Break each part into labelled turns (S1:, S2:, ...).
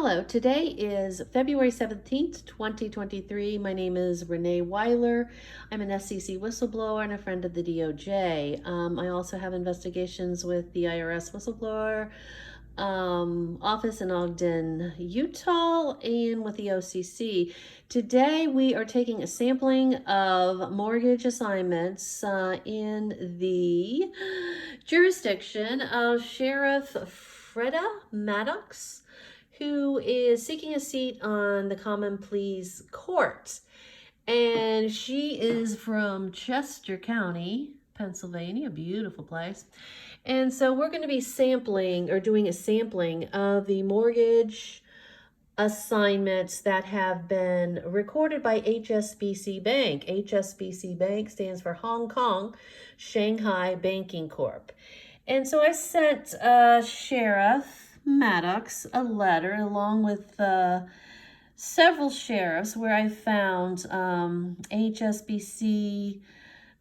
S1: Hello, today is February 17th, 2023. My name is Renee Weiler. I'm an SEC whistleblower and a friend of the DOJ. I also have investigations with the IRS whistleblower office in Ogden, Utah, and with the OCC. Today we are taking a sampling of mortgage assignments in the jurisdiction of Sheriff Freda Maddox, who is seeking a seat on the Common Pleas Court. And she is from Chester County, Pennsylvania, a beautiful place. And so we're going to be sampling or doing a sampling of the mortgage assignments that have been recorded by HSBC Bank. HSBC Bank stands for Kong-Shanghai Banking Corp. And so I sent Sheriff Maddox a letter along with several sheriffs where I found HSBC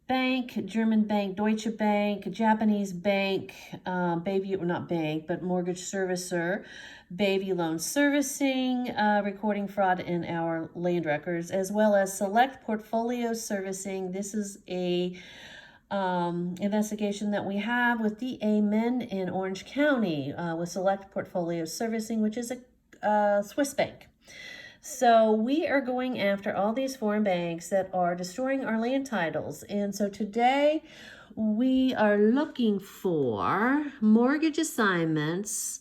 S1: Bank, German Bank, Deutsche Bank, Japanese Bank, mortgage servicer, Baby Loan Servicing, recording fraud in our land records, as well as Select Portfolio Servicing. This is a investigation that we have with DA Men in Orange County with Select Portfolio Servicing, which is a Swiss bank. So we are going after all these foreign banks that are destroying our land titles. And so today we are looking for mortgage assignments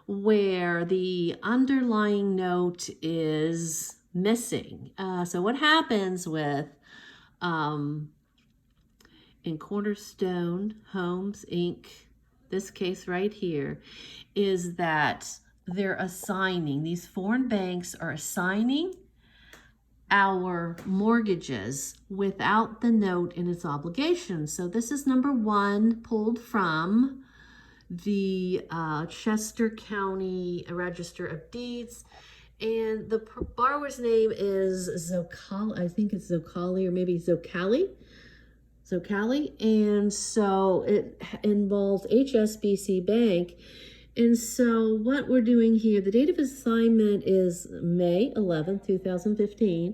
S1: where the underlying note is missing. So what happens with in Cornerstone Homes, Inc., this case right here, is that they're assigning, these foreign banks are assigning our mortgages without the note and its obligations. So this is number one, pulled from the Chester County Register of Deeds. And the borrower's name is Zoccali, I think it's Zoccali or maybe Zoccali. And so it involves HSBC Bank. And so what we're doing here, the date of assignment is May 11th, 2015.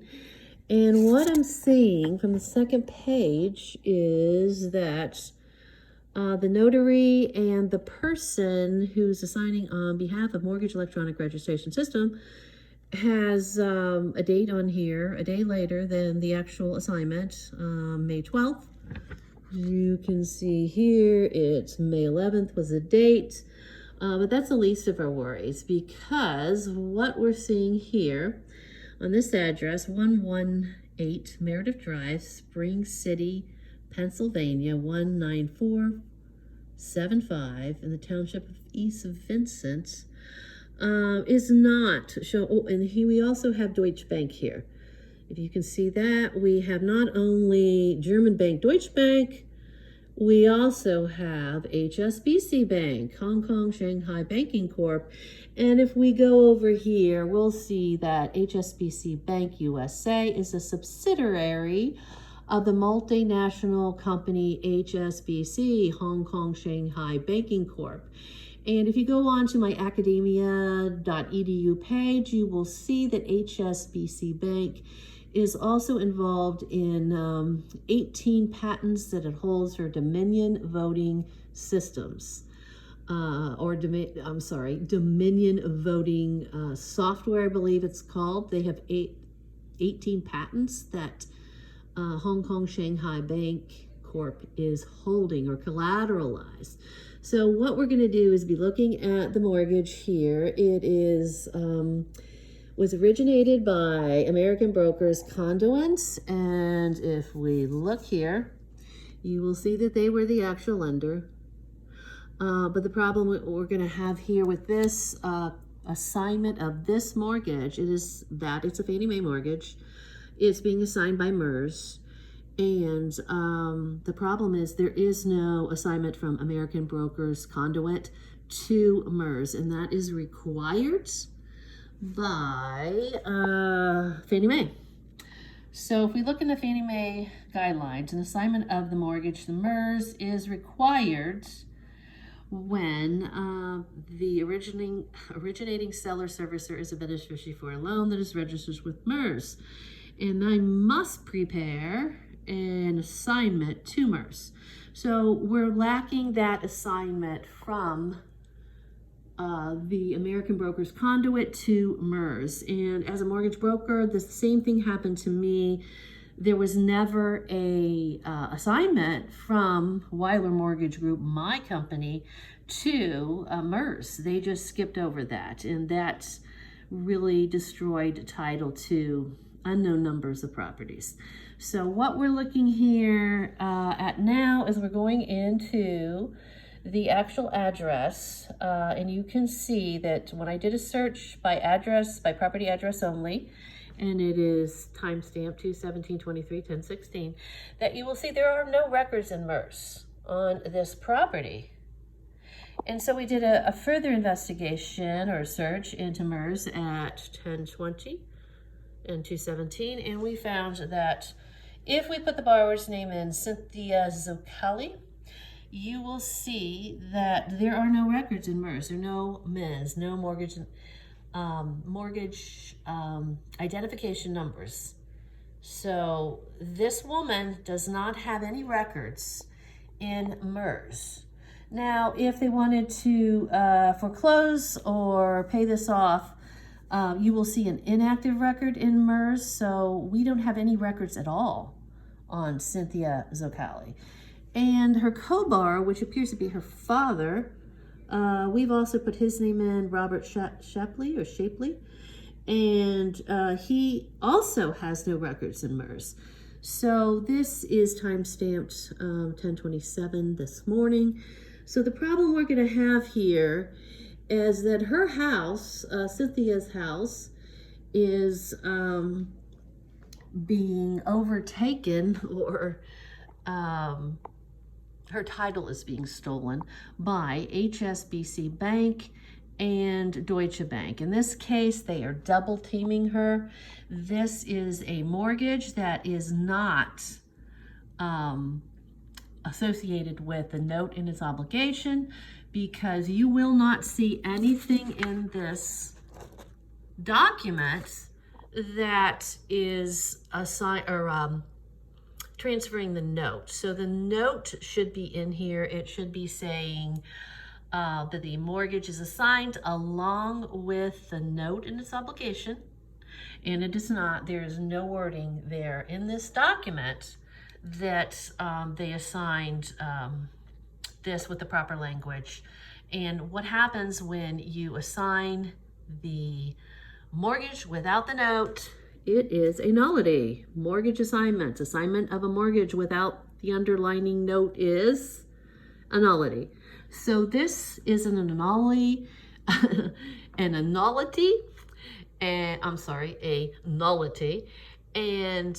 S1: And what I'm seeing from the second page is that the notary and the person who's assigning on behalf of Mortgage Electronic Registration System has a date on here, a day later than the actual assignment, May 12th. You can see here it's May 11th was the date, but that's the least of our worries, because what we're seeing here on this address, 118 Meredith Drive, Spring City, Pennsylvania, 19475 in the township of East Vincent, is not shown. Oh, and here we also have Deutsche Bank here. If you can see that, we have not only German Bank, Deutsche Bank, we also have HSBC Bank, Kong-Shanghai Banking Corp. And if we go over here, we'll see that HSBC Bank USA is a subsidiary of the multinational company HSBC, Hong Kong Shanghai Banking Corp. And if you go on to my academia.edu page, you will see that HSBC Bank is also involved in 18 patents that it holds for Dominion voting systems, Dominion voting software, I believe it's called. They have 18 patents that Hong Kong Shanghai Bank Corp is holding or collateralized. So what we're going to do is be looking at the mortgage here. It is was originated by American Brokers Conduit, and if we look here, you will see that they were the actual lender. But the problem we're going to have here with this assignment of this mortgage, is that it's a Fannie Mae mortgage. It's being assigned by MERS. And the problem is there is no assignment from American Brokers Conduit to MERS, and that is required by Fannie Mae. So if we look in the Fannie Mae guidelines, an assignment of the mortgage to MERS is required when the originating seller servicer is a beneficiary for a loan that is registered with MERS. And I must prepare an assignment to MERS. So we're lacking that assignment from the American Brokers Conduit to MERS. And as a mortgage broker, the same thing happened to me. There was never a assignment from Weiler Mortgage Group, my company, to MERS. They just skipped over that, and that really destroyed title to unknown numbers of properties. So what we're looking here at now is we're going into the actual address, and you can see that when I did a search by address, by property address only, and it is timestamp 2/17/23/10/16, that you will see there are no records in MERS on this property. And so we did a further investigation or search into MERS at 10/20 and 2/17, and we found that if we put the borrower's name in, Cynthia Zoccali, you will see that there are no records in MERS. There are no MINs, no mortgage identification numbers. So this woman does not have any records in MERS. Now, if they wanted to foreclose or pay this off, you will see an inactive record in MERS. So we don't have any records at all on Cynthia Zoccali. And her co-borrower, which appears to be her father, we've also put his name in, Robert Shapley, and he also has no records in MERS. So this is time-stamped 10/27 this morning. So the problem we're going to have here is that her house, Cynthia's house, is being overtaken, or her title is being stolen by HSBC Bank and Deutsche Bank. In this case, they are double teaming her. This is a mortgage that is not associated with the note in its obligation, because you will not see anything in this document that is transferring the note. So the note should be in here. It should be saying that the mortgage is assigned along with the note in its obligation, and it is not. There is no wording there in this document that they assigned this with the proper language. And what happens when you assign the mortgage without the note? It is a nullity. Mortgage assignment of a mortgage without the underlining note is a nullity. So this is a nullity, a nullity. And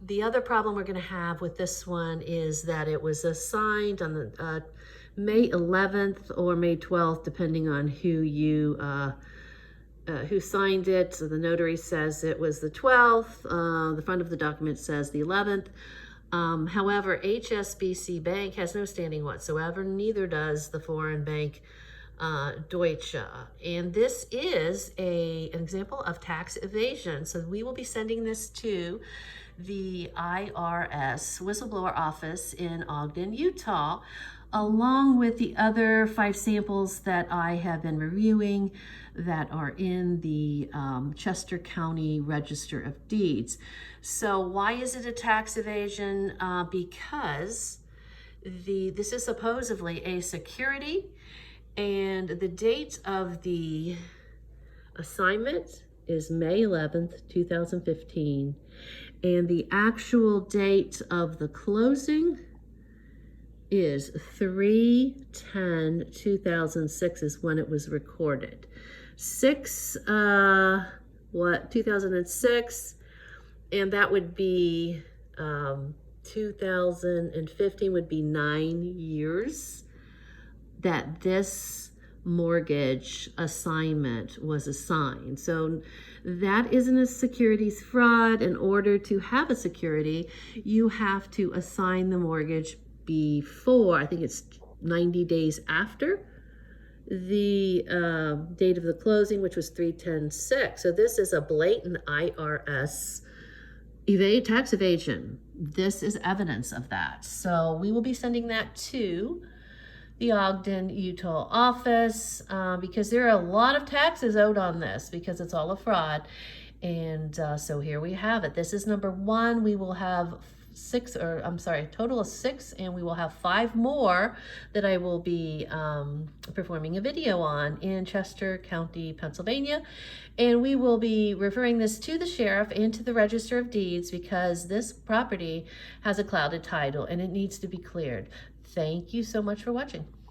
S1: the other problem we're going to have with this one is that it was assigned on the May 11th or May 12th, depending on who signed it. So the notary says it was the 12th. The front of the document says the 11th. However, HSBC Bank has no standing whatsoever. Neither does the foreign bank Deutsche. And this is an example of tax evasion. So we will be sending this to the IRS whistleblower office in Ogden, Utah, along with the other 5 samples that I have been reviewing that are in the Chester County Register of Deeds. So why is it a tax evasion? Because this is supposedly a security, and the date of the assignment is May 11th, 2015, and the actual date of the closing is 3/10/2006 is when it was recorded. 2006, and that would be 2015 would be 9 years that this mortgage assignment was assigned. So that isn't a securities fraud. In order to have a security, you have to assign the mortgage before, I think it's 90 days after the date of the closing, which was 3/10/6. So this is a blatant IRS tax evasion. This is evidence of that. So we will be sending that to the Ogden, Utah office because there are a lot of taxes owed on this because it's all a fraud. And so here we have it. This is number one. We will have total of 6, and we will have 5 more that I will be performing a video on in Chester County, Pennsylvania. And we will be referring this to the sheriff and to the Register of Deeds because this property has a clouded title and it needs to be cleared. Thank you so much for watching.